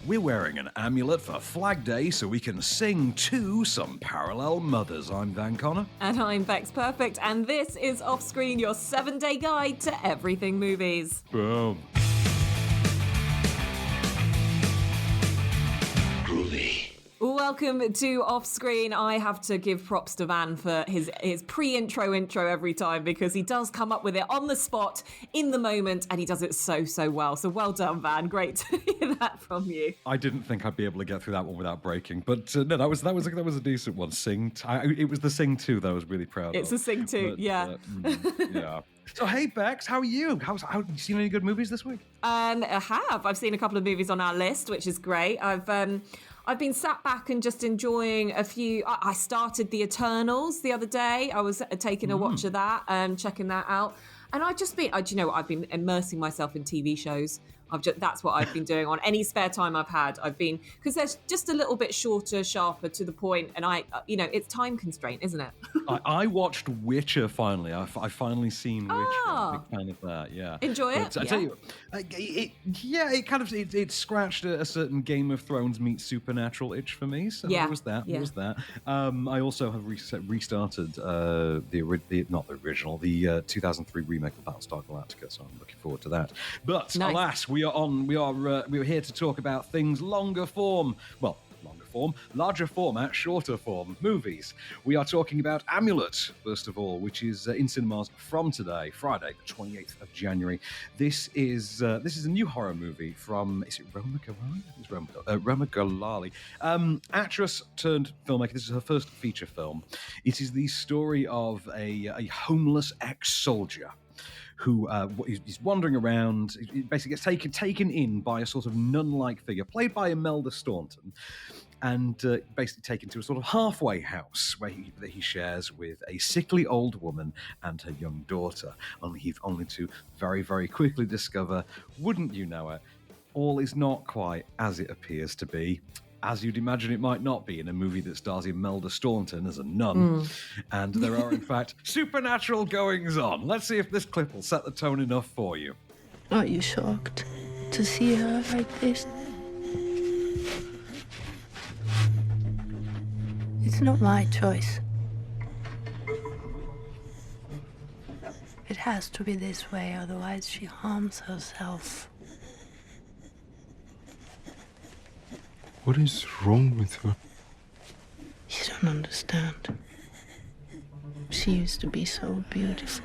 We're wearing an amulet for Flag Day so we can sing to some parallel mothers. I'm Van Connor. And I'm Becks Perfect, and this is Offscreen, your 7-day guide to everything movies. Boom. Groovy. Welcome to Offscreen. I have to give props to Van for his pre-intro every time, because he does come up with it on the spot, in the moment, and he does it so well. So well done, Van. Great to hear that from you. I didn't think I'd be able to get through that one without breaking, but no, that was a decent one. It was the Sing 2 that I was really proud of. It's a Sing 2, yeah. Yeah. So hey Bex, how are you? How you seen any good movies this week? I have. I've seen a couple of movies on our list, which is great. I've been sat back and just enjoying a few. I started The Eternals the other day. I was taking a watch of that and checking that out. And I've just been, do you know what? I've been immersing myself in TV shows. That's what I've been doing on any spare time I've had. Because they're just a little bit shorter, sharper, to the point, and it's time constraint, isn't it? I watched Witcher finally. I've finally seen Witcher. I'm a big fan of that. Yeah, enjoy it. I tell you, it scratched a certain Game of Thrones meets Supernatural itch for me. So yeah, there was that. There was that. I also have restarted the 2003 remake of Battlestar Galactica. So I'm looking forward to that. But nice. Alas, we are here to talk about things larger format, shorter form movies. We are talking about Amulet, first of all, which is in cinemas from today, Friday, the 28th of January. This is a new horror movie from, is it Roma Galali? It's Roma Galali. Actress turned filmmaker. This is her first feature film. It is the story of a homeless ex-soldier who is wandering around. He basically gets taken in by a sort of nun-like figure, played by Imelda Staunton, and basically taken to a sort of halfway house that he shares with a sickly old woman and her young daughter, only to very, very quickly discover, wouldn't you know it, all is not quite as it appears to be. As you'd imagine it might not be in a movie that stars Imelda Staunton as a nun. And there are, in fact, supernatural goings-on. Let's see if this clip will set the tone enough for you. Are you shocked to see her like this? It's not my choice. It has to be this way, otherwise she harms herself. What is wrong with her? You don't understand. She used to be so beautiful.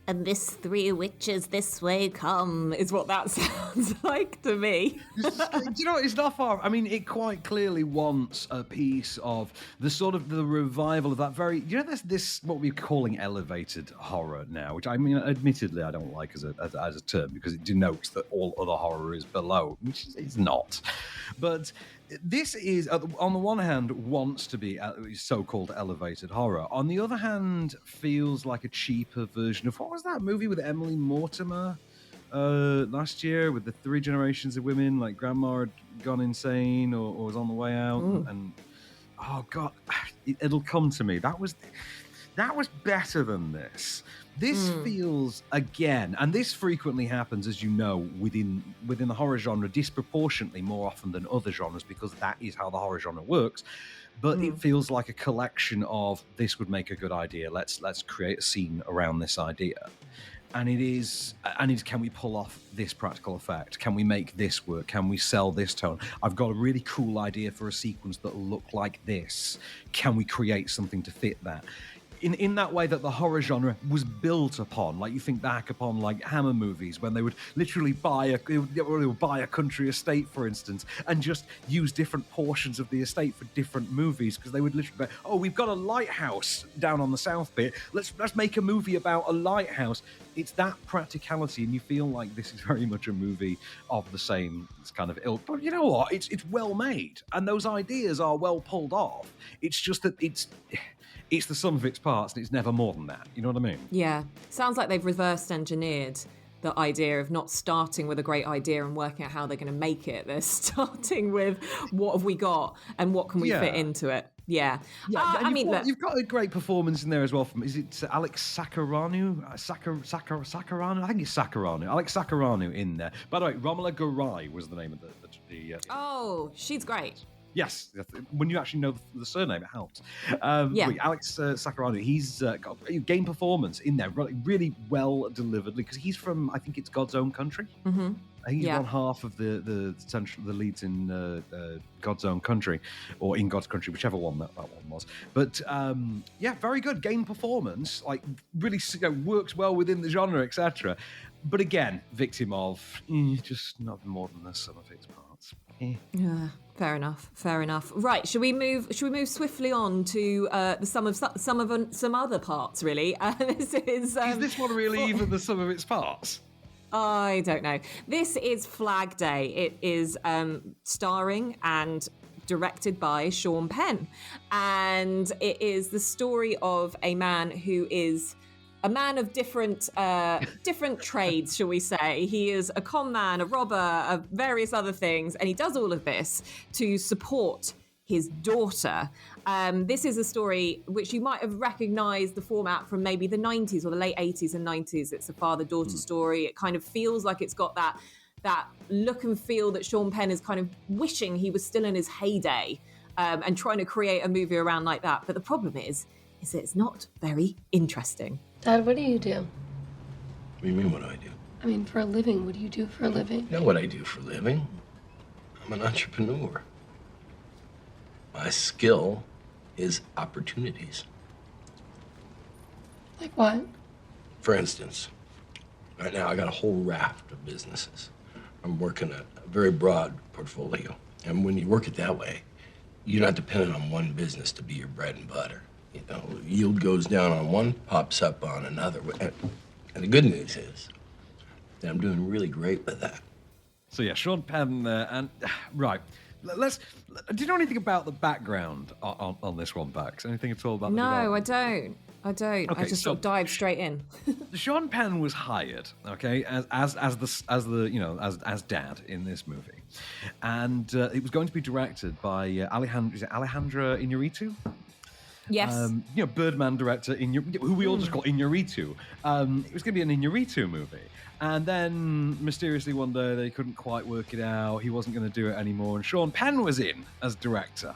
And this three witches this way come, is what that sounds like to me. Do you know what? It's not far. I mean, it quite clearly wants a piece of the sort of the revival of that very, this what we're calling elevated horror now, which I mean, admittedly, I don't like as a term, because it denotes that all other horror is below, which it's not. But this is, on the one hand, wants to be so-called elevated horror. On the other hand, feels like a cheaper version of, what was that movie with Emily Mortimer last year with the three generations of women, like grandma had gone insane or was on the way out, and oh god, it'll come to me. That was better than this. This feels, again, and this frequently happens, as you know, within the horror genre, disproportionately more often than other genres, because that is how the horror genre works. But it feels like a collection of, this would make a good idea. Let's create a scene around this idea. And can we pull off this practical effect? Can we make this work? Can we sell this tone? I've got a really cool idea for a sequence that'll look like this. Can we create something to fit that? In that way that the horror genre was built upon, like you think back upon like Hammer movies, when they would literally buy a country estate, for instance, and just use different portions of the estate for different movies, because they would literally be, oh, we've got a lighthouse down on the south bit, let's make a movie about a lighthouse. It's that practicality, and you feel like this is very much a movie of the same kind of ilk. But you know what? It's well made, and those ideas are well pulled off. It's just that it's the sum of its parts, and it's never more than that. You know what I mean? Yeah. Sounds like they've reversed engineered the idea of not starting with a great idea and working out how they're going to make it. They're starting with, what have we got and what can we fit into it? Yeah. Yeah, I mean, look, you've got a great performance in there as well. From is it Alex Sakaranu? Sakaranu? I think it's Sakaranu. Alex Sakaranu in there. By the way, Romola Garai was the name of the oh, she's great. Yes, when you actually know the surname, it helps. Yeah. Wait, Alex Sakaranu, he's got a game performance in there, really well delivered, because he's from, I think it's God's Own Country. Mm-hmm. He's one half of the leads in God's Own Country, or In God's Country, whichever one that one was. But yeah, very good game performance. Like really works well within the genre, etc. But again, victim of just not more than the sum of its parts. Yeah, fair enough. Right, should we move swiftly on to some other parts? Really, this is this one really even the sum of its parts? I don't know. This is Flag Day. It is starring and directed by Sean Penn, and it is the story of a man who is a man of different trades, shall we say. He is a con man, a robber, various other things, and he does all of this to support his daughter. This is a story which you might have recognised the format from maybe the 90s or the late 80s and 90s. It's a father-daughter story. It kind of feels like it's got that look and feel that Sean Penn is kind of wishing he was still in his heyday, and trying to create a movie around like that. But the problem is that it's not very interesting. Dad, what do you do? What do you mean, what do I do? I mean, for a living, what do you do for a living? You know what I do for a living? I'm an entrepreneur. My skill is opportunities. Like what? For instance, right now I got a whole raft of businesses. I'm working a very broad portfolio. And when you work it that way, you're not dependent on one business to be your bread and butter. You know, yield goes down on one, pops up on another. And the good news is that I'm doing really great with that. So yeah, Sean Penn, and right. Do you know anything about the background on this one, Bax? Anything at all about the development? No, I don't. Okay, I just sort of dived straight in. Sean Penn was hired, okay, as dad in this movie, and it was going to be directed by Alejandra Iñárritu? Yes. Birdman director, who we all just call Iñárritu. It was going to be an Iñárritu movie. And then, mysteriously, one day, they couldn't quite work it out. He wasn't going to do it anymore. And Sean Penn was in as director.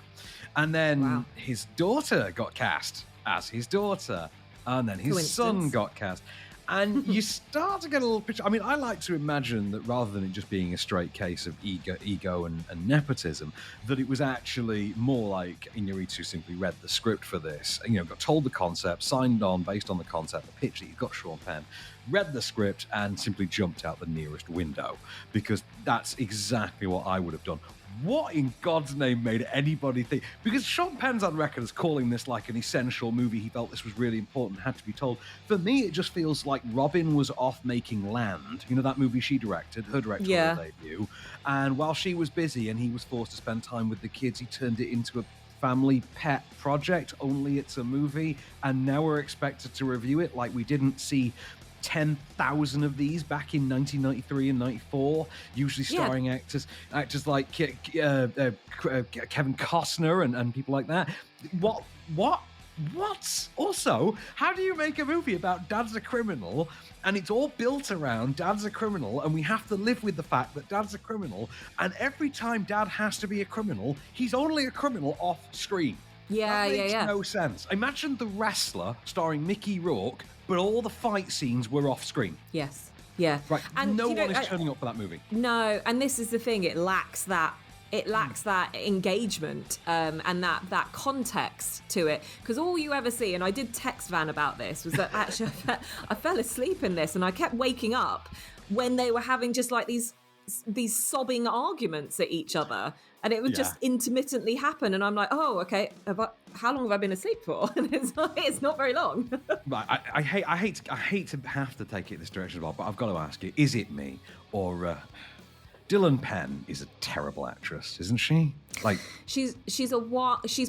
And then his daughter got cast as his daughter. And then his son got cast. And you start to get a little picture. I mean, I like to imagine that rather than it just being a straight case of ego and nepotism, that it was actually more like Iñárritu simply read the script for this, got told the concept, signed on based on the concept, the pitch that he got Sean Penn, read the script and simply jumped out the nearest window, because that's exactly what I would have done. What in God's name made anybody think? Because Sean Penn's on record as calling this like an essential movie. He felt this was really important, had to be told. For me, it just feels like Robin was off making Land. That movie she directed, her directorial debut. And while she was busy and he was forced to spend time with the kids, he turned it into a family pet project, only it's a movie. And now we're expected to review it like we didn't see 10,000 of these back in 1993 and 94, usually starring actors like Kevin Costner and people like that. What? Also, how do you make a movie about Dad's a criminal and it's all built around Dad's a criminal and we have to live with the fact that Dad's a criminal, and every time Dad has to be a criminal, he's only a criminal off screen? That makes no sense. Imagine The Wrestler starring Mickey Rourke, but all the fight scenes were off screen. Yes. Yeah. Right. And no one is turning up for that movie. No, and this is the thing, it lacks that engagement and that context to it, because all you ever see, and I did text Van about this, was that actually I fell asleep in this and I kept waking up when they were having just like these sobbing arguments at each other, and it would just intermittently happen, and I'm like, oh, okay, how long have I been asleep for? And it's not very long. Right, I hate to have to take it this direction, Bob, but I've got to ask you: is it me or Dylan Penn is a terrible actress, isn't she? Like she's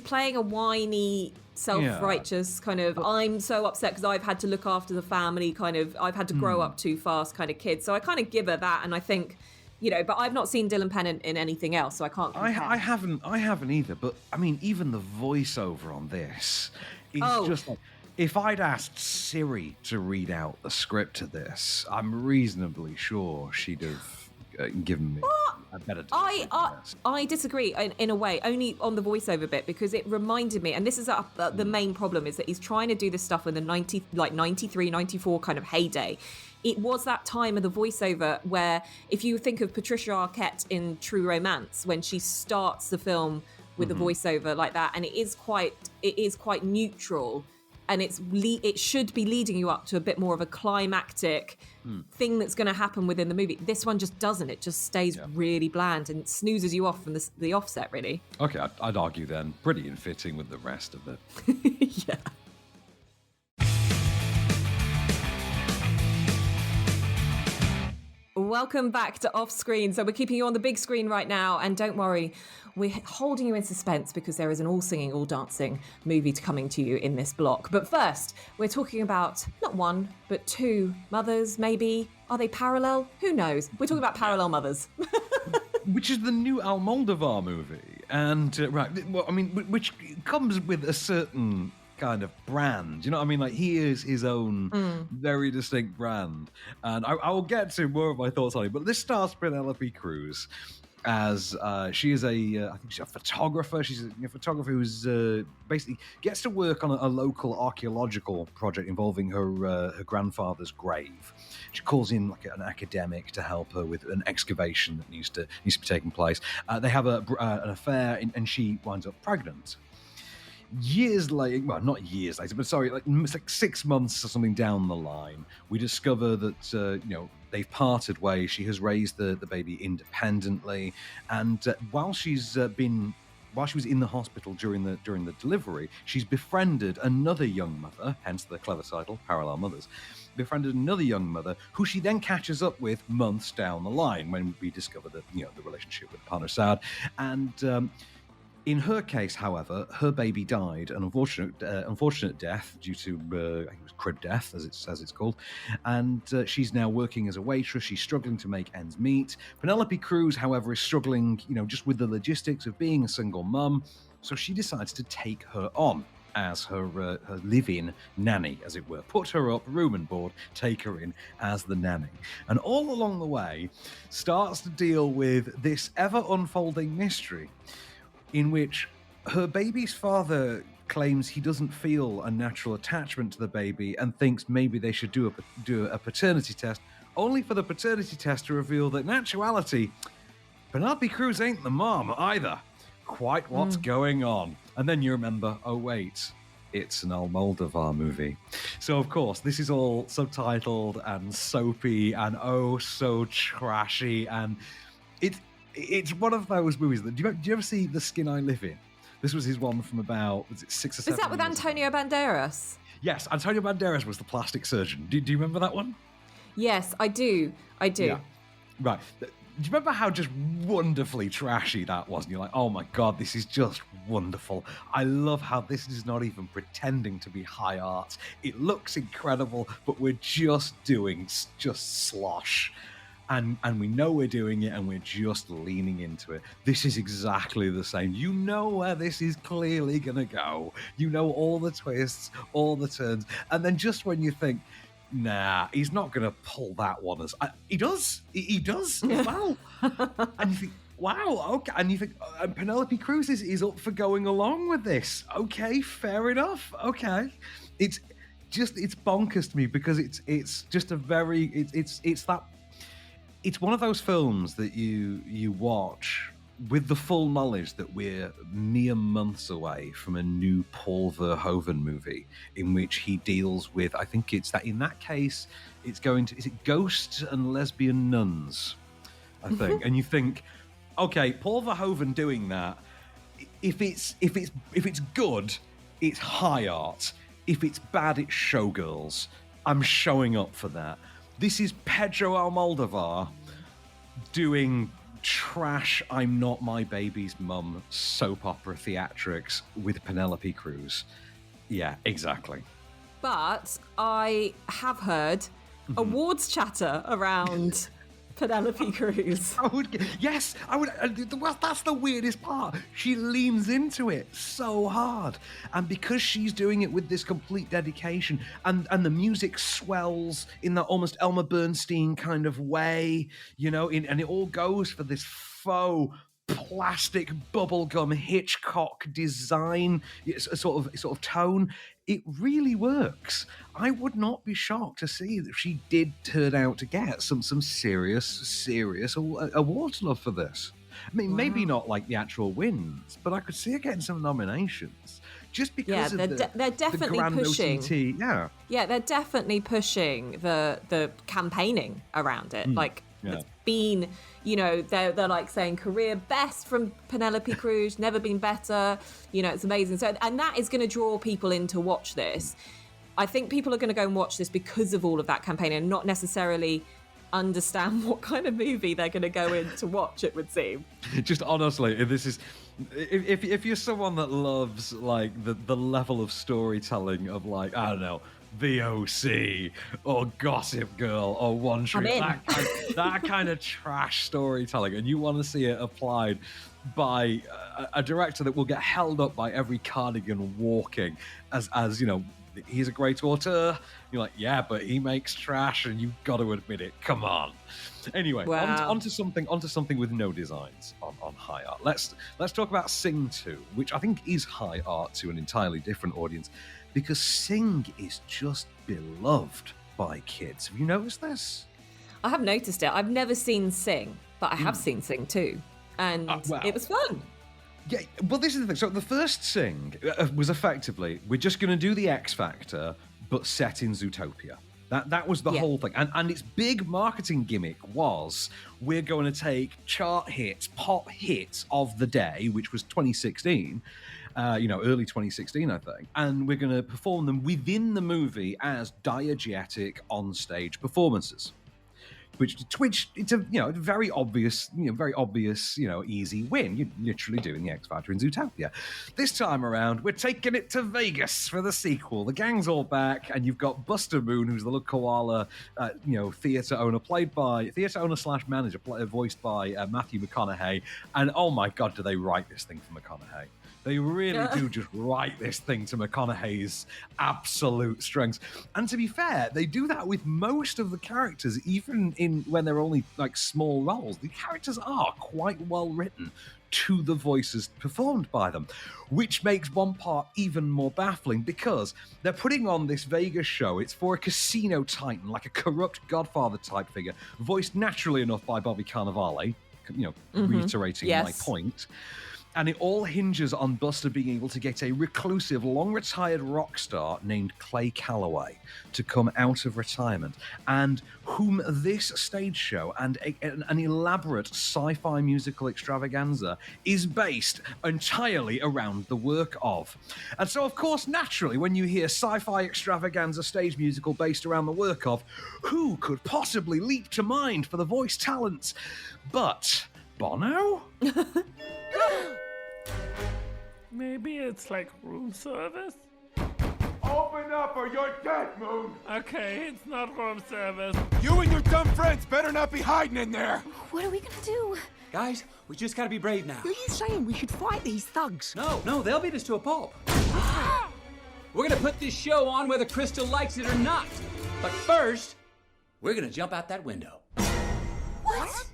playing a whiny, self-righteous kind of, I'm so upset because I've had to look after the family kind of, I've had to grow up too fast kind of kid. So I kind of give her that, and I think But I've not seen Dylan Penn in anything else, so I can't compare. I haven't either. But I mean, even the voiceover on this is just like, if I'd asked Siri to read out the script to this, I'm reasonably sure she'd have given me a better delivery. I disagree in a way, only on the voiceover bit, because it reminded me, and this is the main problem, is that he's trying to do this stuff in the 93, 94 kind of heyday. It was that time of the voiceover where, if you think of Patricia Arquette in True Romance, when she starts the film with the voiceover like that, and it is quite neutral, and it should be leading you up to a bit more of a climactic thing that's going to happen within the movie. This one just doesn't. It just stays really bland and snoozes you off from the offset, really. Okay, I'd argue then pretty in fitting with the rest of it. Yeah. Welcome back to Off Screen. So we're keeping you on the big screen right now, and don't worry, we're holding you in suspense because there is an all-singing, all-dancing movie coming to you in this block. But first, we're talking about not one, but two mothers, maybe. Are they parallel? Who knows? We're talking about parallel mothers. Which is the new Almodovar movie. And, which comes with a certain kind of brand, you know what I mean? Like, he is his own very distinct brand, and I will get to more of my thoughts on it. But this stars Penelope Cruz as she is I think she's a photographer. She's a photographer who's basically gets to work on a local archaeological project involving her grandfather's grave. She calls in like an academic to help her with an excavation that needs to be taking place. They have an affair, and she winds up pregnant. Years later, well, not years later, but sorry, it's like 6 months or something down the line, we discover that they've parted ways. She has raised the baby independently, and while she was in the hospital during the delivery, she's befriended another young mother, hence the clever title, Parallel Mothers. Befriended another young mother who she then catches up with months down the line when we discover that the relationship with Panosad. And in her case, however, her baby died an unfortunate death due to I think it was crib death, as it's called, and she's now working as a waitress. She's struggling to make ends meet. Penelope Cruz, however, is struggling, just with the logistics of being a single mum, so she decides to take her on as her live-in nanny, as it were. Put her up, room and board, take her in as the nanny. And all along the way, starts to deal with this ever-unfolding mystery in which her baby's father claims he doesn't feel a natural attachment to the baby and thinks maybe they should do a paternity test, only for the paternity test to reveal that in actuality, Penelope Cruz ain't the mom either. Quite what's going on. And then you remember, oh wait, it's an Almodovar movie. So of course, this is all subtitled and soapy and oh so trashy, and it's one of those movies that... Do you ever see The Skin I Live In? This was his one from about, was it 6 or 7 Is that with years Antonio ago? Banderas? Yes, Antonio Banderas was the plastic surgeon. Do you remember that one? Yes, I do. Yeah. Right. Do you remember how just wonderfully trashy that was? And you're like, oh my God, this is just wonderful. I love how this is not even pretending to be high art. It looks incredible, but we're just doing slosh. And we know we're doing it, and we're just leaning into it. This is exactly the same. You know where this is clearly going to go. You know all the twists, all the turns. And then just when you think, nah, he's not going to pull that one. He does. He does as well. And you think, wow, okay. And you think, Penelope Cruz is up for going along with this. Okay, fair enough. Okay. It's bonkers to me because it's just a very... It's one of those films that you watch with the full knowledge that we're mere months away from a new Paul Verhoeven movie in which he deals with, I think it's that in that case, it's going to, is it ghosts and lesbian nuns, I think. And you think, okay, Paul Verhoeven doing that, if it's good, it's high art. If it's bad, it's showgirls. I'm showing up for that. This is Pedro Almodovar doing trash I'm Not My Baby's Mum soap opera theatrics with Penelope Cruz. Yeah, exactly. But I have heard awards chatter around Penelope Cruz. Yes, I would. Well, that's the weirdest part. She leans into it so hard, and because she's doing it with this complete dedication, and the music swells in that almost Elmer Bernstein kind of way, and it all goes for this faux plastic bubblegum Hitchcock design, sort of tone. It really works. I would not be shocked to see that she did turn out to get some serious awards love for this. I mean, maybe not like the actual wins, but I could see her getting some nominations just because they're definitely the grand pushing. OTT. Yeah, they're definitely pushing the campaigning around it. It's been, they're like saying career best from Penelope Cruz, never been better. It's amazing. So, and that is going to draw people in to watch this. I think people are going to go and watch this because of all of that campaigning and not necessarily understand what kind of movie they're going to go in to watch, it would seem. Just honestly, this is... If you're someone that loves like the level of storytelling of like, I don't know, VOC or Gossip Girl or One Tree, that kind of trash storytelling, and you want to see it applied by a director that will get held up by every cardigan walking as he's a great auteur. You're like, yeah, but he makes trash, and you've got to admit it. Come on. Anyway, onto something with no designs on high art. Let's talk about Sing 2, which I think is high art to an entirely different audience, because Sing is just beloved by kids. Have you noticed this? I have noticed it. I've never seen Sing, but I have seen Sing 2, and it was fun. Yeah, well, this is the thing. So the first Sing was effectively, we're just going to do the X Factor, but set in Zootopia. That was the whole thing. And its big marketing gimmick was, we're going to take chart hits, pop hits of the day, which was 2016, early 2016, I think, and we're going to perform them within the movie as diegetic on-stage performances. Which it's a very obvious, easy win. You're literally doing the X Factor in Zootopia. This time around, we're taking it to Vegas for the sequel. The gang's all back, and you've got Buster Moon, who's the little koala, theatre owner/manager, voiced by Matthew McConaughey. And oh my God, do they write this thing for McConaughey? They really do just write this thing to McConaughey's absolute strengths. And to be fair, they do that with most of the characters, even when they're only like small roles. The characters are quite well written to the voices performed by them, which makes one part even more baffling, because they're putting on this Vegas show. It's for a casino titan, like a corrupt Godfather type figure, voiced naturally enough by Bobby Cannavale, reiterating my point. And it all hinges on Buster being able to get a reclusive, long-retired rock star named Clay Calloway to come out of retirement, and whom this stage show and an elaborate sci-fi musical extravaganza is based entirely around the work of. And so, of course, naturally, when you hear sci-fi extravaganza stage musical based around the work of, who could possibly leap to mind for the voice talents but Bono? Maybe it's like room service? Open up or you're dead, Moon! Okay, it's not room service. You and your dumb friends better not be hiding in there! What are we gonna do? Guys, we just gotta be brave now. Are you saying we should fight these thugs? No, they'll beat us to a pulp. We're gonna put this show on whether Crystal likes it or not. But first, we're gonna jump out that window. What?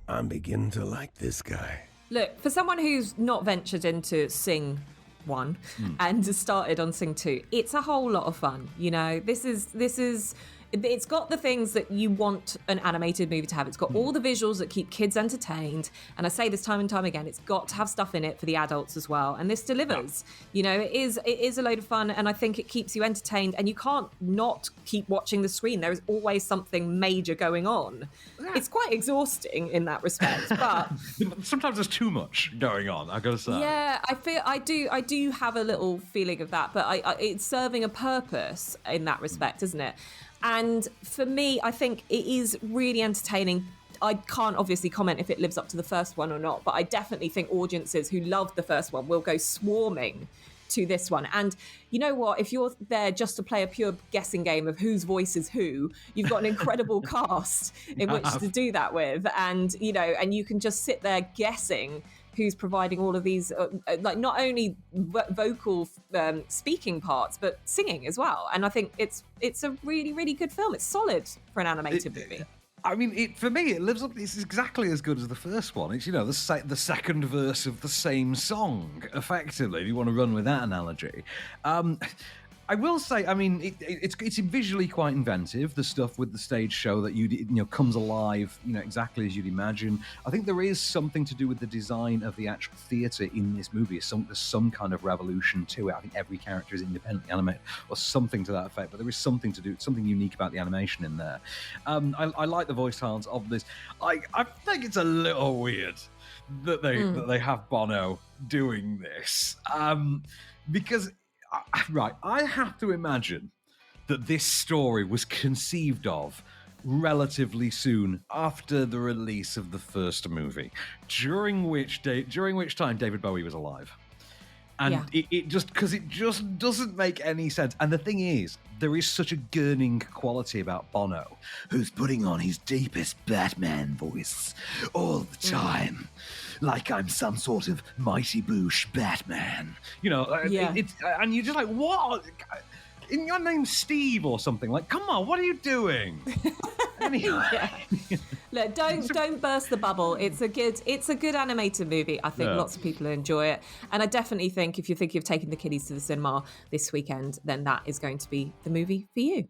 I'm beginning to like this guy. Look, for someone who's not ventured into Sing 1 and has started on Sing 2, it's a whole lot of fun. This is it's got the things that you want an animated movie to have. It's got all the visuals that keep kids entertained. And I say this time and time again, it's got to have stuff in it for the adults as well. And this delivers. It is a load of fun, and I think it keeps you entertained, and you can't not keep watching the screen. There is always something major going on. Yeah. It's quite exhausting in that respect, but sometimes there's too much going on, I've got to say. Yeah, I do have a little feeling of that, but it's serving a purpose in that respect, isn't it? And for me, I think it is really entertaining. I can't obviously comment if it lives up to the first one or not, but I definitely think audiences who loved the first one will go swarming to this one. And you know what? If you're there just to play a pure guessing game of whose voice is who, you've got an incredible cast in which to do that with. And, you know, and you can just sit there guessing who's providing all of these, like not only vocal speaking parts, but singing as well. And I think it's a really, really good film. It's solid for an animated movie. I mean, for me, it lives up. It's exactly as good as the first one. It's, you know, the second verse of the same song, effectively, if you want to run with that analogy. I will say, I mean, it's visually quite inventive. The stuff with the stage show that you know comes alive, you know, exactly as you'd imagine. I think there is something to do with the design of the actual theatre in this movie. There's some kind of revolution to it. I think every character is independently animated or something to that effect. But there is something to do, something unique about the animation in there. I like the voice talents of this. I think it's a little weird that they have Bono doing this because. Right, I have to imagine that this story was conceived of relatively soon after the release of the first movie, during which time David Bowie was alive. And it just doesn't make any sense. And the thing is, there is such a gurning quality about Bono, who's putting on his deepest Batman voice all the time. Like I'm some sort of mighty boosh Batman. You know, and you're just like, what? In your name's Steve or something. Like, come on, what are you doing? Anyway. Look, don't burst the bubble. It's a good animated movie. I think lots of people enjoy it. And I definitely think if you're thinking of taking the kiddies to the cinema this weekend, then that is going to be the movie for you.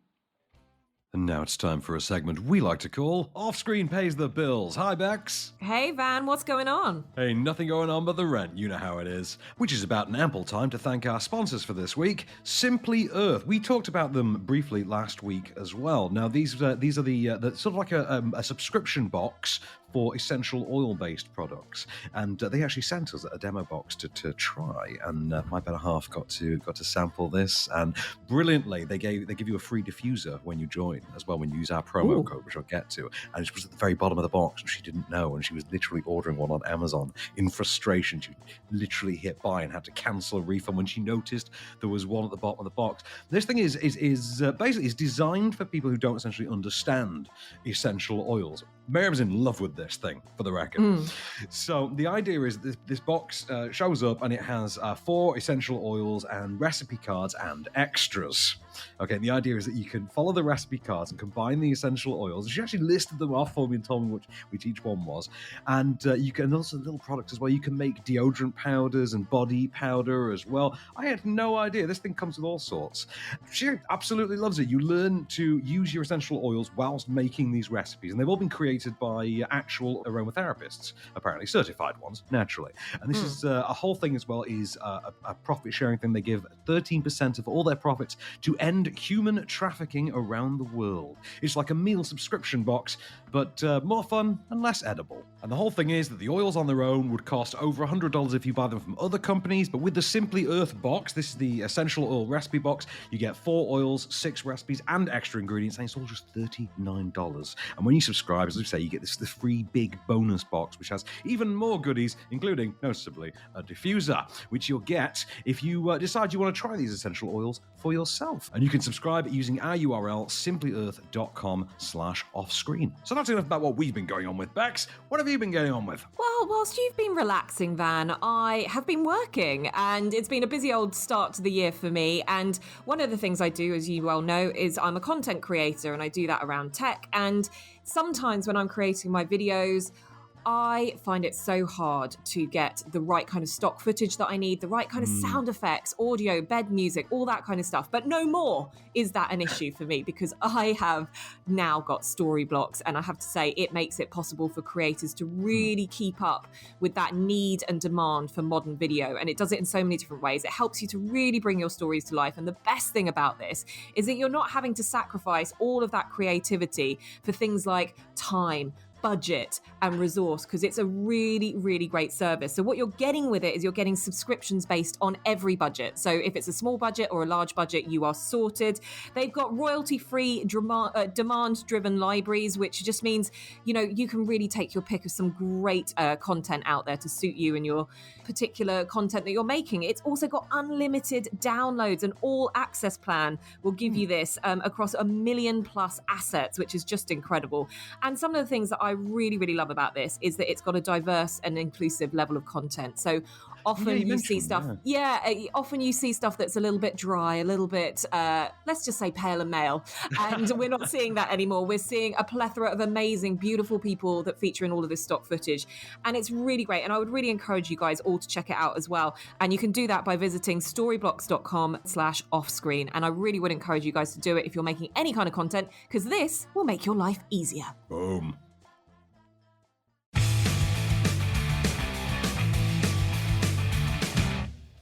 And now it's time for a segment we like to call Off-Screen Pays the Bills. Hi, Bex. Hey, Van, what's going on? Hey, nothing going on but the rent. You know how it is. Which is about an ample time to thank our sponsors for this week, Simply Earth. We talked about them briefly last week as well. Now, these are the sort of like a subscription box for essential oil-based products, and they actually sent us a demo box to try, and my better half got to sample this, and brilliantly they give you a free diffuser when you join as well, when you use our promo code, which I'll get to, and it was at the very bottom of the box, and she didn't know, and she was literally ordering one on Amazon in frustration. She literally hit buy and had to cancel a refund when she noticed there was one at the bottom of the box. This thing is basically designed for people who don't essentially understand essential oils. Miriam's in love with this thing, for the record. So the idea is this box shows up and it has 4 essential oils and recipe cards and extras. Okay, and the idea is that you can follow the recipe cards and combine the essential oils. She actually listed them off for me and told me which each one was. And you can also little products as well. You can make deodorant powders and body powder as well. I had no idea. This thing comes with all sorts. She absolutely loves it. You learn to use your essential oils whilst making these recipes. And they've all been created by actual aromatherapists, apparently certified ones, naturally. And this is a whole thing as well is a profit sharing thing. They give 13% of all their profits to end human trafficking around the world. It's like a meal subscription box, but more fun and less edible. And the whole thing is that the oils on their own would cost over $100 if you buy them from other companies, but with the Simply Earth box, this is the essential oil recipe box, you get 4 oils, 6 recipes, and extra ingredients, and it's all just $39. And when you subscribe, as I say, you get this free big bonus box, which has even more goodies, including, noticeably, a diffuser, which you'll get if you decide you want to try these essential oils for yourself. And you can subscribe using our URL, simplyearth.com/offscreen. So that's enough about what we've been going on with, Bex. What have you been going on with? Well, whilst you've been relaxing, Van, I have been working, and it's been a busy old start to the year for me. And one of the things I do, as you well know, is I'm a content creator, and I do that around tech. And sometimes when I'm creating my videos, I find it so hard to get the right kind of stock footage that I need, the right kind of sound effects, audio, bed music, all that kind of stuff. But no more is that an issue for me, because I have now got story blocks, and I have to say it makes it possible for creators to really keep up with that need and demand for modern video. And it does it in so many different ways. It helps you to really bring your stories to life. And the best thing about this is that you're not having to sacrifice all of that creativity for things like time, budget and resource, because it's a really, really great service. So what you're getting with it is you're getting subscriptions based on every budget. So if it's a small budget or a large budget, you are sorted. They've got royalty-free, demand-driven libraries, which just means, you can really take your pick of some great content out there to suit you and your particular content that you're making. It's also got unlimited downloads. An all-access plan will give you this across 1 million plus assets, which is just incredible. And some of the things that I really, really love about this is that it's got a diverse and inclusive level of content. So often you see stuff, often you see stuff that's a little bit dry, a little bit, let's just say pale and male. And we're not seeing that anymore. We're seeing a plethora of amazing, beautiful people that feature in all of this stock footage. And it's really great. And I would really encourage you guys all to check it out as well. And you can do that by visiting storyblocks.com/offscreen. And I really would encourage you guys to do it if you're making any kind of content, because this will make your life easier. Boom.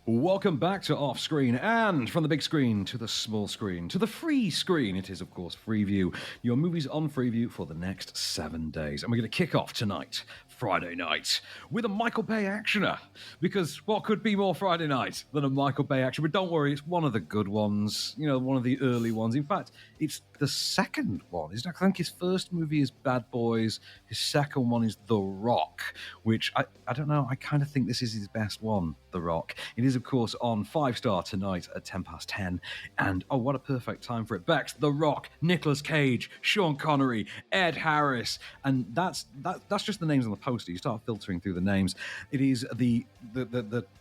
Welcome back to Off Screen, and from the big screen to the small screen to the free screen. It is, of course, Freeview, your movies on Freeview for the next 7 days. And we're going to kick off tonight, Friday night, with a Michael Bay actioner. Because what could be more Friday night than a Michael Bay action? But don't worry, it's one of the good ones, one of the early ones. In fact, it's the second one, isn't it? I think his first movie is Bad Boys. His second one is The Rock, which I don't know. I kind of think this is his best one, The Rock. It is, of course, on 5-star tonight at 10:10. And oh, what a perfect time for it. Bex, The Rock, Nicolas Cage, Sean Connery, Ed Harris, and that's just the names on the poster. You start filtering through the names. It is the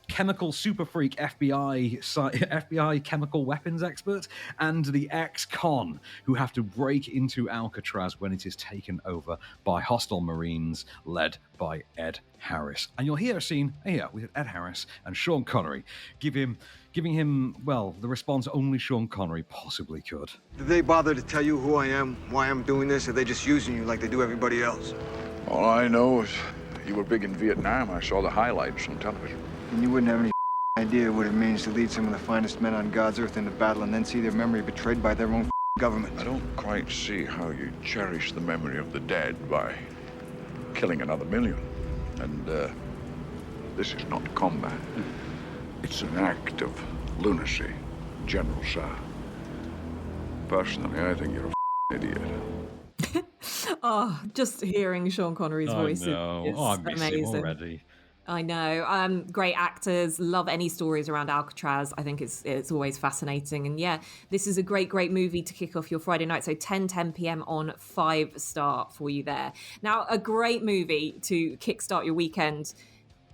chemical super freak FBI chemical weapons expert and the ex-con who have to break into Alcatraz when it is taken over by hostile Marines led by Ed Harris. And you'll hear a scene here with Ed Harris and Sean Connery giving him, well, the response only Sean Connery possibly could. Did they bother to tell you who I am, why I'm doing this, or are they just using you like they do everybody else? All I know is you were big in Vietnam. I saw the highlights on television. And you wouldn't have any idea what it means to lead some of the finest men on God's earth into battle and then see their memory betrayed by their own government. I don't quite see how you cherish the memory of the dead by killing another million. And this is not combat. It's an act of lunacy, General Sir. Personally, I think you're a idiot. Oh, just hearing Sean Connery's voice is I miss amazing. him already. I know. Great actors. Love any stories around Alcatraz. I think it's always fascinating. And yeah, this is a great movie to kick off your Friday night. So 10 p.m. on 5-star for you there. Now, a great movie to kickstart your weekend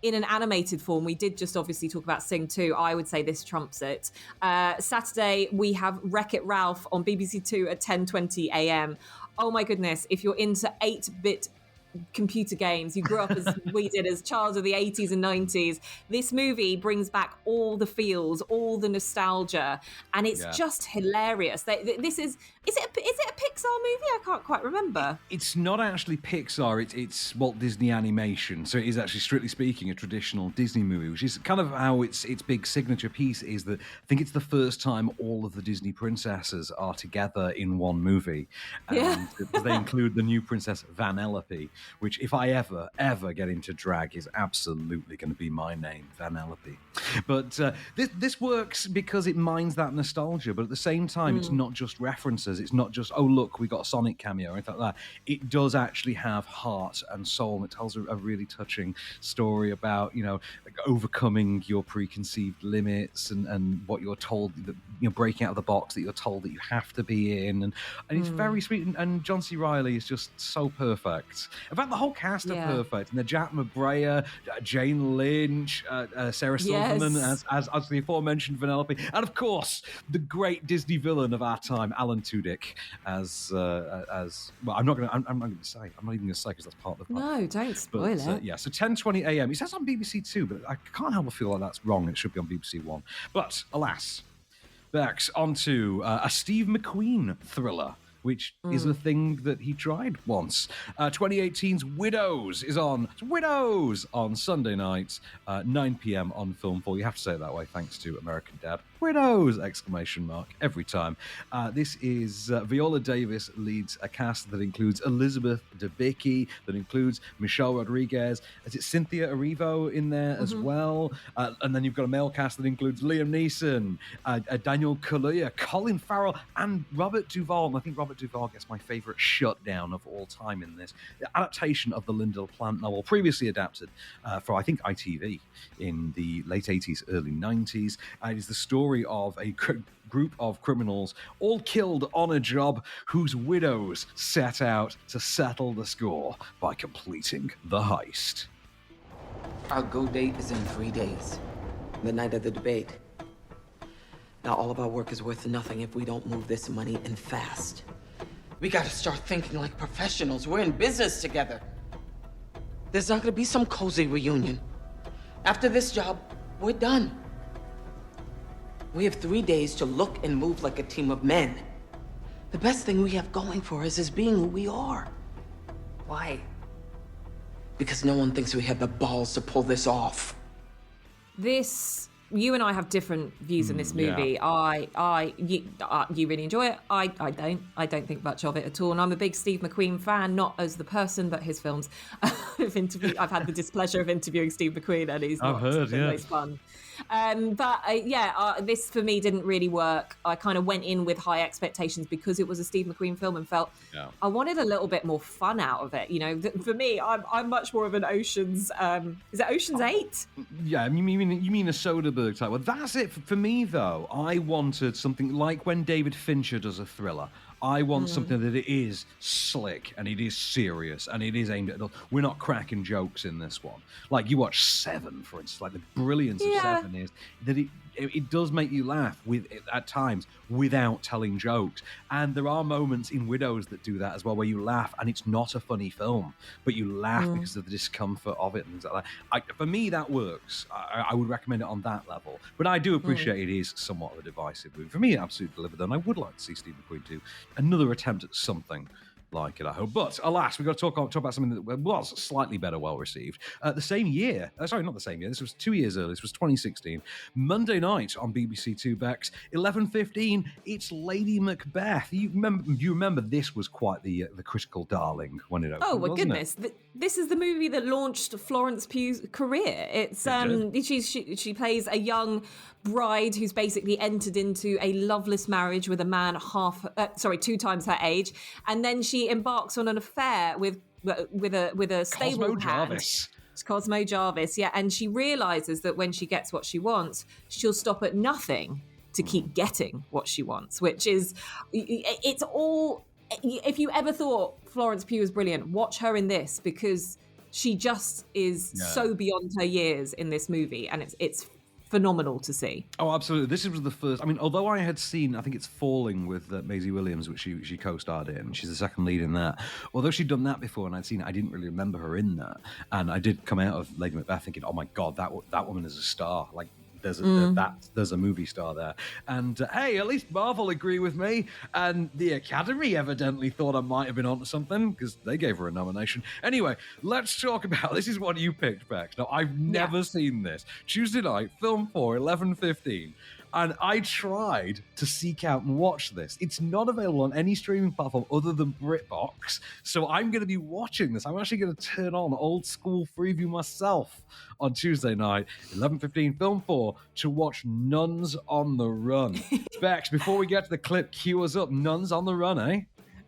in an animated form. We did just obviously talk about Sing 2. I would say this trumps it. Saturday, we have Wreck-It Ralph on BBC 2 at 10:20 a.m. Oh my goodness, if you're into 8-bit computer games, you grew up as we did as child of the 80s and 90s, this movie brings back all the feels, all the nostalgia, and it's just hilarious. Is it a Pixar movie? I can't quite remember. It's not actually Pixar, it's Walt Disney Animation, so it is actually, strictly speaking, a traditional Disney movie, which is kind of how its big signature piece is that I think it's the first time all of the Disney princesses are together in one movie. And they include the new princess Vanellope, which, if I ever get into drag, is absolutely going to be my name, Vanellope. But this works because it mines that nostalgia, but at the same time, it's not just references. It's not just, oh, look, we got a Sonic cameo or anything like that. It does actually have heart and soul, and it tells a really touching story about, like overcoming your preconceived limits and what you're told, that breaking out of the box that you're told that you have to be in. And it's very sweet. And John C. Reilly is just so perfect. In fact, the whole cast are perfect. And the Jack McBrayer, Jane Lynch, Sarah Silverman as the aforementioned Vanellope, and of course the great Disney villain of our time, Alan Tudyk, as well. I'm not even going to say because that's part of the No, don't spoil it. So 10:20 a.m. It says on BBC Two, but I can't help but feel like that's wrong. It should be on BBC One. But alas, Bex, onto a Steve McQueen thriller which is a thing that he tried once. 2018's Widows is on. It's Widows on Sunday nights, 9 p.m. on Film 4. You have to say it that way, thanks to American Dad. Widows! Exclamation mark every time. This is Viola Davis leads a cast that includes Elizabeth Debicki, that includes Michelle Rodriguez. Is it Cynthia Erivo in there as well? And then you've got a male cast that includes Liam Neeson, Daniel Kaluuya, Colin Farrell, and Robert Duvall. And I think Robert Duvall gets my favourite shutdown of all time in this. The adaptation of the Lyndall Plant novel, previously adapted for, I think, ITV in the late 80s, early 90s. It is the story of a group of criminals all killed on a job whose widows set out to settle the score by completing the heist. Our go date is in 3 days, the night of the debate. Now all of our work is worth nothing if we don't move this money and fast. We gotta start thinking like professionals. We're in business together. There's not gonna be some cozy reunion. After this job, we're done. We have 3 days to look and move like a team of men. The best thing we have going for us is being who we are. Why? Because no one thinks we have the balls to pull this off. You and I have different views in this movie. Yeah. You really enjoy it. I don't. I don't think much of it at all. And I'm a big Steve McQueen fan, not as the person, but his films. I've had the displeasure of interviewing Steve McQueen, and he's not the most fun. This for me didn't really work. I kind of went in with high expectations because it was a Steve McQueen film and felt I wanted a little bit more fun out of it. You know, for me, I'm much more of an Ocean's. Is it Ocean's 8? Yeah, you mean a Soderbergh type. Well, that's it for me though. I wanted something like when David Fincher does a thriller. I want something that it is slick and it is serious and it is aimed at adults. We're not cracking jokes in this one. Like you watch Seven, for instance. Like the brilliance of Seven is that it does make you laugh at times without telling jokes. And there are moments in Widows that do that as well, where you laugh and it's not a funny film, but you laugh because of the discomfort of it and things like that. For me, that works. I would recommend it on that level. But I do appreciate it is somewhat of a divisive movie. For me, it absolutely delivered, and I would like to see Steve McQueen do another attempt at something like it, I hope. But alas, we've got to talk about something that was slightly better well received. The same year, sorry, not the same year, this was 2 years earlier, this was 2016. Monday night on BBC Two, Becks, 11:15, it's Lady Macbeth. You remember this was quite the critical darling when it opened, Oh, my wasn't goodness. it? This is the movie that launched Florence Pugh's career. It's she plays a young bride who's basically entered into a loveless marriage with a man 2 times her age, and then she embarks on an affair with a stable Cosmo hand. Jarvis. It's Cosmo Jarvis, yeah, and she realizes that when she gets what she wants, she'll stop at nothing to keep getting what she wants, which is it's all. If you ever thought Florence Pugh was brilliant, watch her in this, because she just is so beyond her years in this movie, and it's phenomenal to see. Oh, absolutely. This was the first. I mean, although I had seen, I think it's Falling with Maisie Williams, which she co-starred in. She's the second lead in that. Although she'd done that before and I'd seen it, I didn't really remember her in that. And I did come out of Lady Macbeth thinking, oh my God, that woman is a star. Like, there's a movie star there. And hey, at least Marvel agree with me. And the Academy evidently thought I might have been onto something, because they gave her a nomination. Anyway, let's talk about, this is what you picked, Bex. Now, I've never seen this. Tuesday night, Film 4, 11:15. And I tried to seek out and watch this. It's not available on any streaming platform other than BritBox. So I'm going to be watching this. I'm actually going to turn on old school Freeview myself on Tuesday night, 11:15, Film 4, to watch Nuns on the Run. Bex, before we get to the clip, cue us up. Nuns on the Run, eh?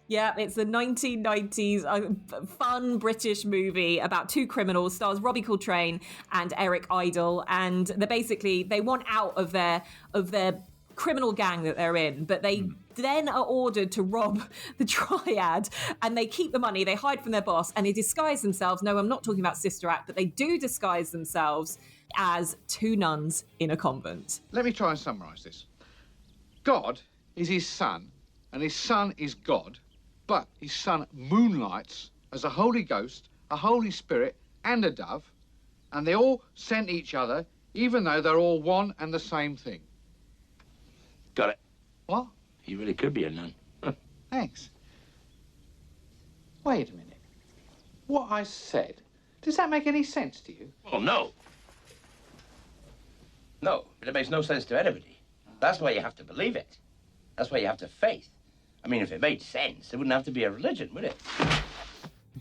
Yeah, it's the 1990s fun British movie about two criminals. Stars Robbie Coltrane and Eric Idle, and they want out of their criminal gang that they're in, but they then are ordered to rob the Triad, and they keep the money, they hide from their boss, and they disguise themselves. No, I'm not talking about Sister Act, but they do disguise themselves as two nuns in a convent. Let me try and summarise this. God is his son, and his son is God, but his son moonlights as a Holy Ghost, a Holy Spirit, and a dove, and they all scent each other, even though they're all one and the same thing. Got it. What? He really could be a nun. Thanks. Wait a minute. What I said, does that make any sense to you? Well, no. No, but it makes no sense to anybody. That's why you have to believe it. That's why you have to faith. I mean, if it made sense, it wouldn't have to be a religion, would it?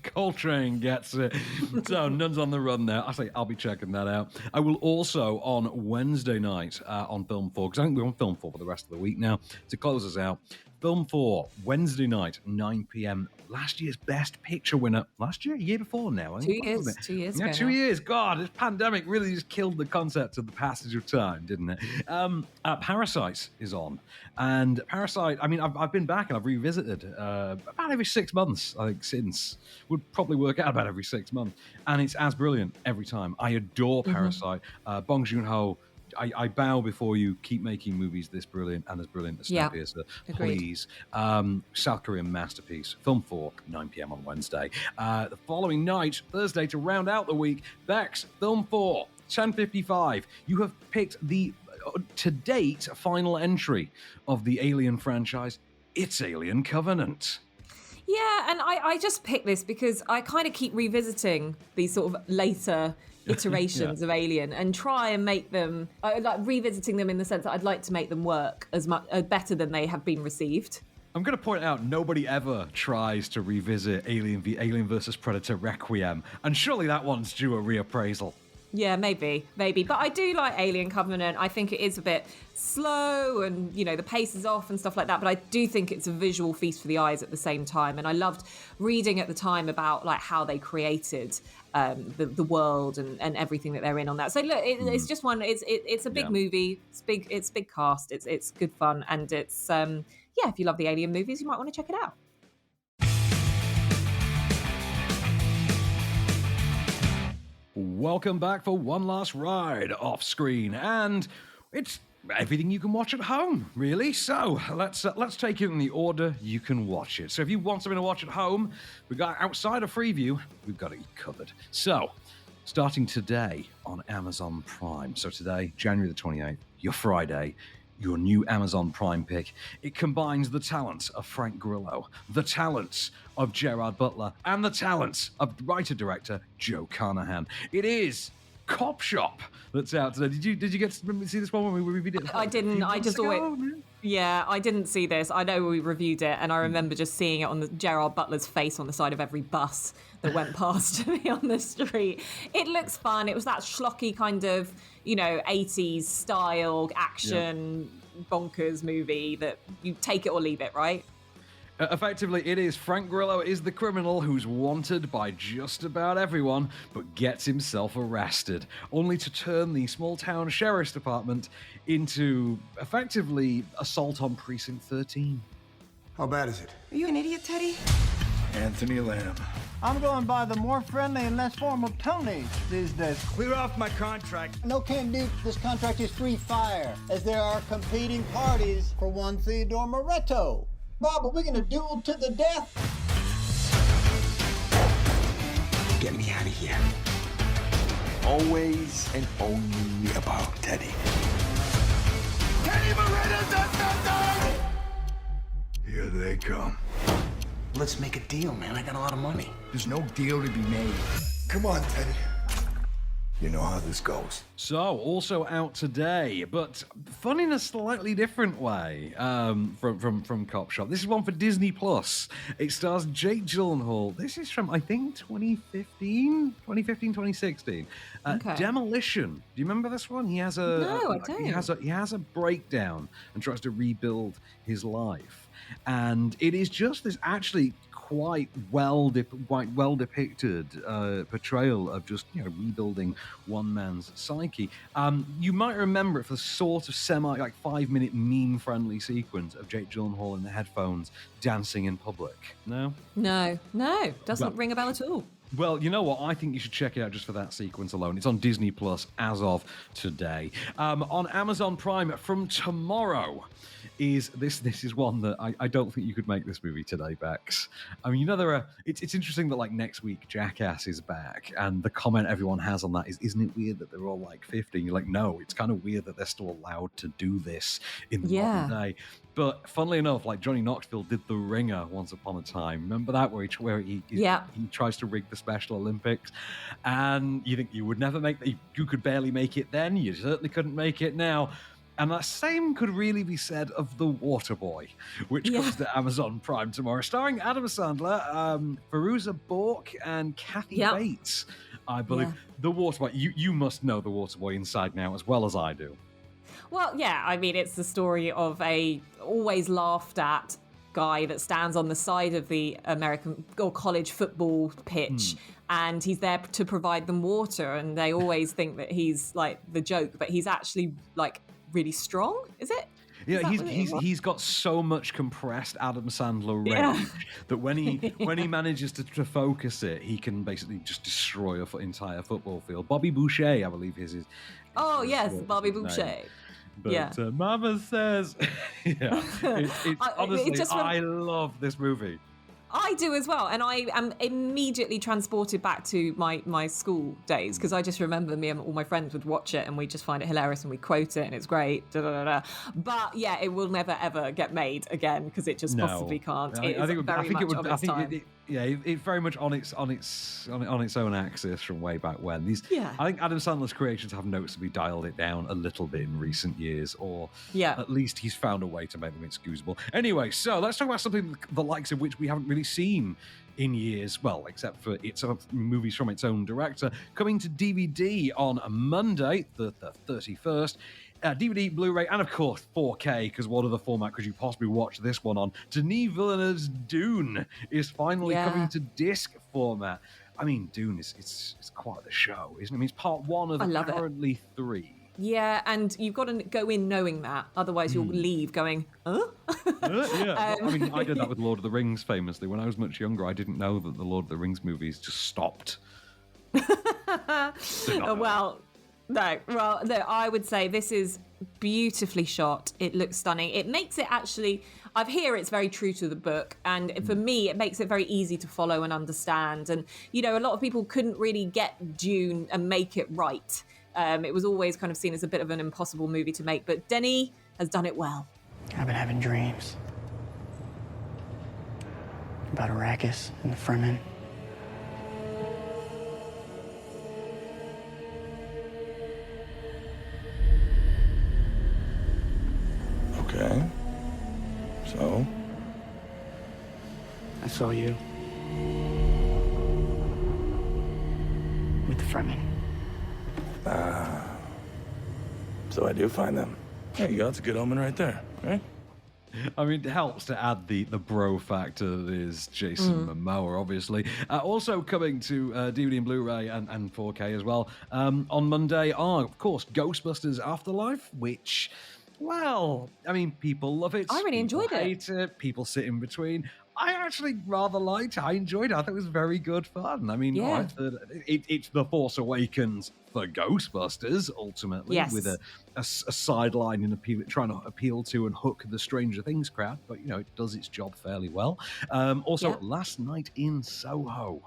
Coltrane gets it. So, Nuns on the Run now. I say I'll be checking that out. I will also on Wednesday night on Film 4, because I think we're on Film 4 for the rest of the week now, to close us out. Film 4, Wednesday night, 9 p.m. Last year's Best Picture winner. Last year? Year before now. 2 years. 2 years ago. Yeah, 2 years. God, this pandemic really just killed the concept of the passage of time, didn't it? Parasite is on. And Parasite, I mean, I've been back and I've revisited about every 6 months, I think, since. Would probably work out about every 6 months. And it's as brilliant every time. I adore Parasite. Bong Joon-ho, I bow before you. Keep making movies this brilliant and as brilliant as Snowpiercer. Please. South Korean masterpiece. Film 4, 9 p.m. on Wednesday. The following night, Thursday, to round out the week, Becks, Film 4, 10:55. You have picked the, to date, final entry of the Alien franchise. It's Alien Covenant. Yeah, and I just picked this because I kind of keep revisiting these sort of later iterations of Alien and try and make them, like revisiting them in the sense that I'd like to make them work as much better than they have been received. I'm going to point out nobody ever tries to revisit Alien vs. Predator Requiem, and surely that one's due a reappraisal. Yeah, maybe. But I do like Alien Covenant. I think it is a bit slow and, you know, the pace is off and stuff like that. But I do think it's a visual feast for the eyes at the same time. And I loved reading at the time about, like, how they created the world and everything that they're in on that. So, look, it's just one. It's a big movie. It's big cast. It's good fun. And it's, if you love the Alien movies, you might want to check it out. Welcome back for one last ride off screen, and it's everything you can watch at home, really. So let's take it in the order you can watch it. So if you want something to watch at home, we got outside of Freeview, we've got it covered. So starting today on Amazon Prime. So today, January the 28th, your Friday, your new Amazon Prime pick. It combines the talents of Frank Grillo, the talents of Gerard Butler, and the talents of writer-director Joe Carnahan. It is Cop Shop that's out today. Did you get to see this one when we reviewed it? I didn't. I just always. Yeah, I didn't see this. I know we reviewed it, and I remember just seeing it on the Gerard Butler's face on the side of every bus that went past me on the street. It looks fun. It was that schlocky kind of, 80s style action bonkers movie that you take it or leave it, right? Effectively, it is Frank Grillo is the criminal who's wanted by just about everyone, but gets himself arrested, only to turn the small-town sheriff's department into, effectively, assault on Precinct 13. How bad is it? Are you an idiot, Teddy? Anthony Lamb. I'm going by the more friendly and less formal Tony these days. Clear off my contract. No can do. This contract is free fire, as there are competing parties for one Theodore Moretto. Bob, are we going to duel to the death? Get me out of here. Always and only about Teddy. Teddy Moretto's on something! Here they come. Let's make a deal, man. I got a lot of money. There's no deal to be made. Come on, Teddy. You know how this goes. So, also out today, but fun in a slightly different way from Cop Shop. This is one for Disney Plus. It stars Jake Gyllenhaal. This is from, I think, 2016. Okay. Demolition. Do you remember this one? He has a No, I don't. He has a breakdown and tries to rebuild his life. And it is just this actually quite well depicted portrayal of just rebuilding one man's psyche. You might remember it for the sort of 5-minute meme-friendly sequence of Jake Gyllenhaal in the headphones dancing in public. No, doesn't ring a bell at all. Well, you know what? I think you should check it out just for that sequence alone. It's on Disney Plus as of today. On Amazon Prime from tomorrow is this. This is one that I don't think you could make this movie today, Bex. I mean, it's interesting that like next week Jackass is back, and the comment everyone has on that is, isn't it weird that they're all like 50? And you're like, no, it's kind of weird that they're still allowed to do this in the modern day. But funnily enough, like Johnny Knoxville did The Ringer once upon a time. Remember that, where he tries to rig the Special Olympics, and you think you would never make that? You could barely make it then. You certainly couldn't make it now. And that same could really be said of The Waterboy, which comes to Amazon Prime tomorrow, starring Adam Sandler, Fairuza Balk, and Kathy Bates, I believe. Yeah. The Waterboy. You must know The Waterboy inside now as well as I do. Well, yeah, I mean, it's the story of a always laughed at guy that stands on the side of the American or college football pitch, and he's there to provide them water, and they always think that he's like the joke, but he's actually like really strong, is it? Yeah, he's got so much compressed Adam Sandler rage that when he manages to focus it, he can basically just destroy an entire football field. Bobby Boucher, I believe, is his. Oh yes, Bobby Boucher. Name. But Mama says, honestly, I love this movie. I do as well, and I am immediately transported back to my school days, because I just remember me and all my friends would watch it and we just find it hilarious and we quote it and it's great. But yeah, it will never ever get made again because it just possibly can't. It's very much on its own axis from way back when. I think Adam Sandler's creations have noticeably dialed it down a little bit in recent years, or at least he's found a way to make them excusable. Anyway, so let's talk about something the likes of which we haven't really seen in years, well, except for its movies from its own director, coming to DVD on Monday, the 31st. DVD, Blu-ray, and of course 4K, because what other format could you possibly watch this one on? Denis Villeneuve's Dune is finally coming to disc format. I mean, Dune is quite the show, isn't it? I mean, it's part one of apparently 3. Yeah, and you've got to go in knowing that, otherwise you'll leave going, huh? I mean, I did that with Lord of the Rings famously. When I was much younger, I didn't know that the Lord of the Rings movies just stopped. No, I would say this is beautifully shot. It looks stunning. It makes it actually, I hear it's very true to the book, and for me, it makes it very easy to follow and understand. And, you know, a lot of people couldn't really get Dune and make it right. It was always kind of seen as a bit of an impossible movie to make, but Denis has done it well. I've been having dreams about Arrakis and the Fremen. Okay. So? I saw you with the Fremen. So I do find them. There you go. That's a good omen right there, right? I mean, it helps to add the bro factor that is Jason Momoa, obviously. Also coming to DVD and Blu-ray and 4K as well on Monday are, of course, Ghostbusters Afterlife, which... Well, I mean, people love it. I really enjoyed it. People sit in between. I actually rather liked it. I enjoyed it. I thought it was very good fun. I mean, it's The Force Awakens for Ghostbusters, ultimately, with a sideline in trying to appeal to and hook the Stranger Things crowd. But, you know, it does its job fairly well. Also, Last Night in Soho,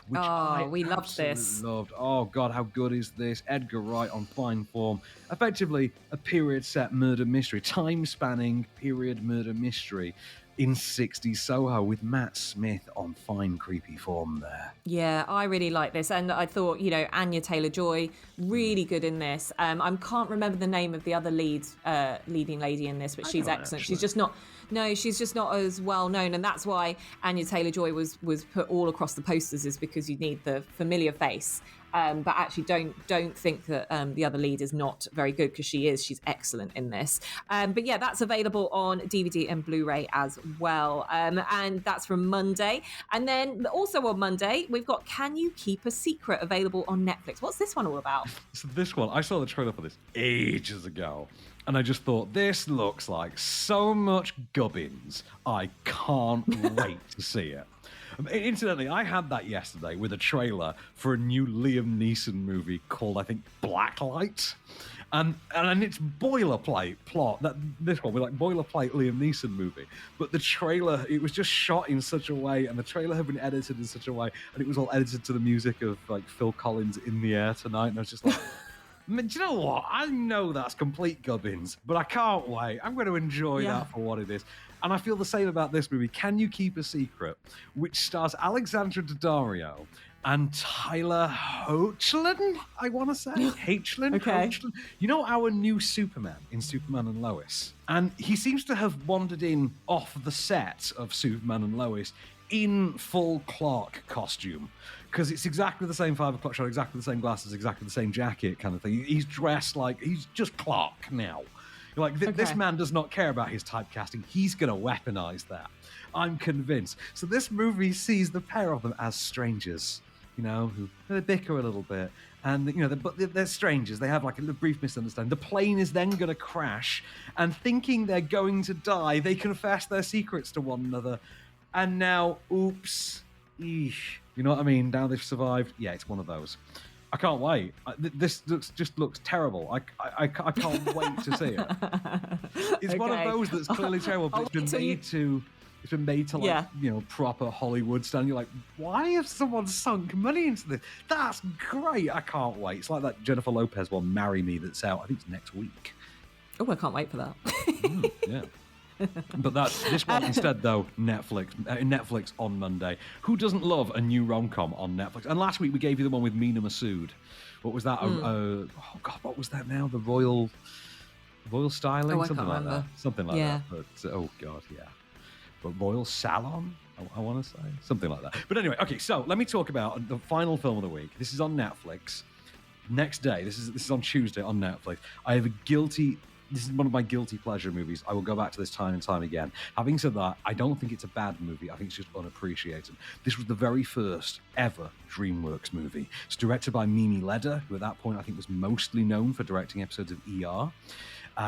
which we loved this. Loved. Oh, God, how good is this? Edgar Wright on fine form. Effectively, a period-set murder mystery, time-spanning period murder mystery in 60s Soho with Matt Smith on fine, creepy form there. Yeah, I really like this. And I thought, you know, Anya Taylor-Joy, really good in this. I can't remember the name of the other leading lady in this, but she's excellent. She's just not as well known. And that's why Anya Taylor-Joy was put all across the posters, is because you need the familiar face. But actually don't think that the other lead is not very good, because she's excellent in this. But yeah, that's available on DVD and Blu-ray as well. And that's from Monday. And then also on Monday, we've got Can You Keep a Secret available on Netflix. What's this one all about? So this one, I saw the trailer for this ages ago. And I just thought, this looks like so much gubbins. I can't wait to see it. Incidentally, I had that yesterday with a trailer for a new Liam Neeson movie called, I think, Blacklight. And it's boilerplate plot. This one, we're like boilerplate Liam Neeson movie. But the trailer, it was just shot in such a way, and the trailer had been edited in such a way, and it was all edited to the music of like Phil Collins' In the Air Tonight. And I was just like, do you know what? I know that's complete gubbins, but I can't wait. I'm going to enjoy that for what it is. And I feel the same about this movie, Can You Keep a Secret, which stars Alexandra Daddario and Tyler Hoechlin, I want to say. Hoechlin? Okay. Hoechlin. You know our new Superman in Superman and Lois? And he seems to have wandered in off the set of Superman and Lois in full Clark costume. Because it's exactly the same 5 o'clock show, exactly the same glasses, exactly the same jacket kind of thing. He's dressed like, he's just Clark now. Like, this man does not care about his typecasting. He's going to weaponize that. I'm convinced. So this movie sees the pair of them as strangers, you know, who they bicker a little bit. And, you know, but they're strangers. They have like a brief misunderstanding. The plane is then going to crash, and thinking they're going to die, they confess their secrets to one another. And now, oops, eesh. You know what I mean? Now they've survived. Yeah, it's one of those. I can't wait. This looks terrible. I can't wait to see it. It's one of those that's clearly terrible, but it's been made to like, you know, proper Hollywood standard. You're like, why have someone sunk money into this? That's great. I can't wait. It's like that Jennifer Lopez one, Marry Me, that's out. I think it's next week. Oh, I can't wait for that. Yeah. But this one instead, though, Netflix on Monday. Who doesn't love a new rom-com on Netflix? And last week we gave you the one with Mina Masood. What was that? Oh God, what was that now? The Royal Styling? Oh, I something can't like remember. that. Something like that. But oh God, yeah. But Royal Salon? I want to say something like that. But anyway, okay. So let me talk about the final film of the week. This is on Netflix. Next day. This is on Tuesday on Netflix. This is one of my guilty pleasure movies. I will go back to this time and time again. Having said that, I don't think it's a bad movie. I think it's just unappreciated. This was the very first ever DreamWorks movie. It's directed by Mimi Leder, who at that point I think was mostly known for directing episodes of ER.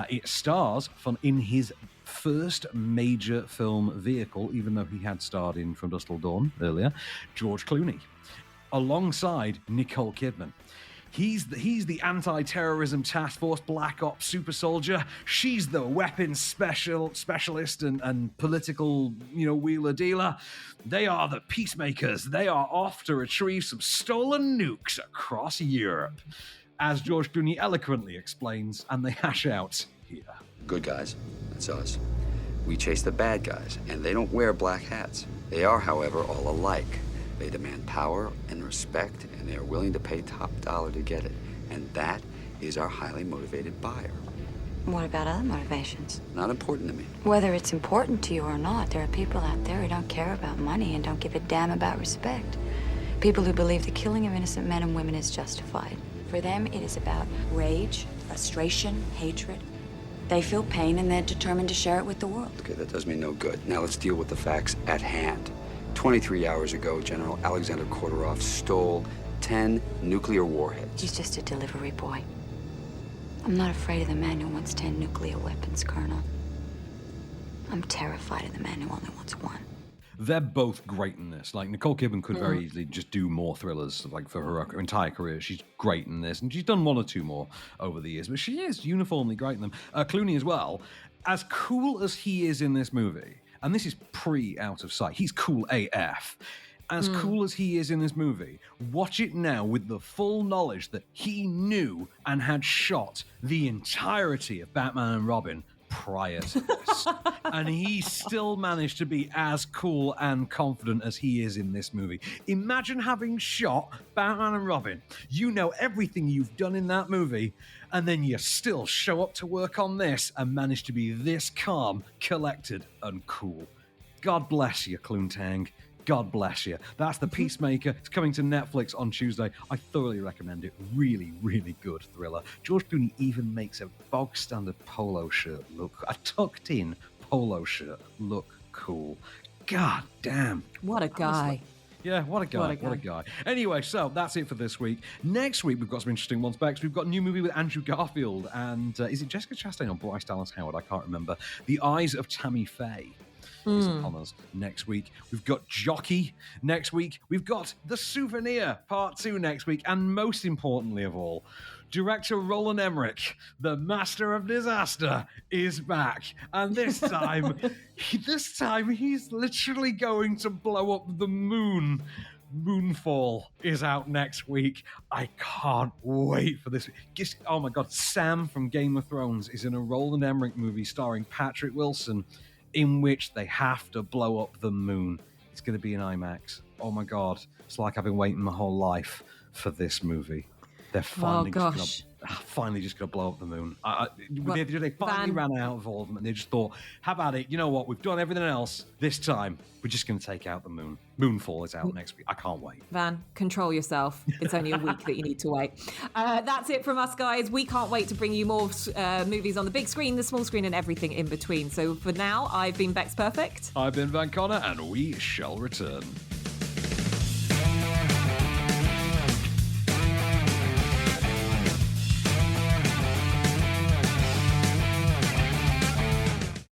It stars in his first major film vehicle, even though he had starred in From Dusk Till Dawn earlier, George Clooney, alongside Nicole Kidman. He's the anti-terrorism task force black ops super soldier. She's the weapons specialist and political, you know, wheeler dealer. They are the peacemakers. They are off to retrieve some stolen nukes across Europe, as George Clooney eloquently explains, and they hash out here. Good guys, that's us. We chase the bad guys, and they don't wear black hats. They are, however, all alike. They demand power and respect, and they are willing to pay top dollar to get it. And that is our highly motivated buyer. What about other motivations? Not important to me. Whether it's important to you or not, there are people out there who don't care about money and don't give a damn about respect. People who believe the killing of innocent men and women is justified. For them, it is about rage, frustration, hatred. They feel pain and they're determined to share it with the world. Okay, that does me no good. Now let's deal with the facts at hand. 23 hours ago, General Alexander Kordarov stole 10 nuclear warheads. He's just a delivery boy. I'm not afraid of the man who wants 10 nuclear weapons, Colonel. I'm terrified of the man who only wants one. They're both great in this. Like, Nicole Kidman could very easily just do more thrillers, like, for her entire career. She's great in this, and she's done one or two more over the years, but she is uniformly great in them. Clooney as well. As cool as he is in this movie, and this is pre-Out of Sight, he's cool AF. As cool as he is in this movie, watch it now with the full knowledge that he knew and had shot the entirety of Batman and Robin prior to this. And he still managed to be as cool and confident as he is in this movie. Imagine having shot Batman and Robin. You know everything you've done in that movie, and then you still show up to work on this and manage to be this calm, collected, and cool. God bless you, Cloontang. God bless you. That's The Peacemaker. It's coming to Netflix on Tuesday. I thoroughly recommend it. Really, really good thriller. George Clooney even makes a bog standard polo shirt look, a tucked in polo shirt look cool. God damn. What a guy. Yeah, what a guy. What a guy. Anyway, so that's it for this week. Next week, we've got some interesting ones, Bex. We've got a new movie with Andrew Garfield and is it Jessica Chastain or Bryce Dallas Howard? I can't remember. The Eyes of Tammy Faye is upon us next week. We've got Jockey next week. We've got The Souvenir Part 2 next week. And most importantly of all, Director Roland Emmerich, the master of disaster, is back. And this time, he's literally going to blow up the moon. Moonfall is out next week. I can't wait for this. Oh my God, Sam from Game of Thrones is in a Roland Emmerich movie starring Patrick Wilson in which they have to blow up the moon. It's going to be in IMAX. Oh my God. It's like I've been waiting my whole life for this movie. They're finally just going to blow up the moon. They finally ran out of all of them, and they just thought, how about it? You know what? We've done everything else. This time, we're just going to take out the moon. Moonfall is out next week. I can't wait. Van, control yourself. It's only a week that you need to wait. That's it from us, guys. We can't wait to bring you more movies on the big screen, the small screen, and everything in between. So for now, I've been Becks Perfect. I've been Van Connor, and we shall return.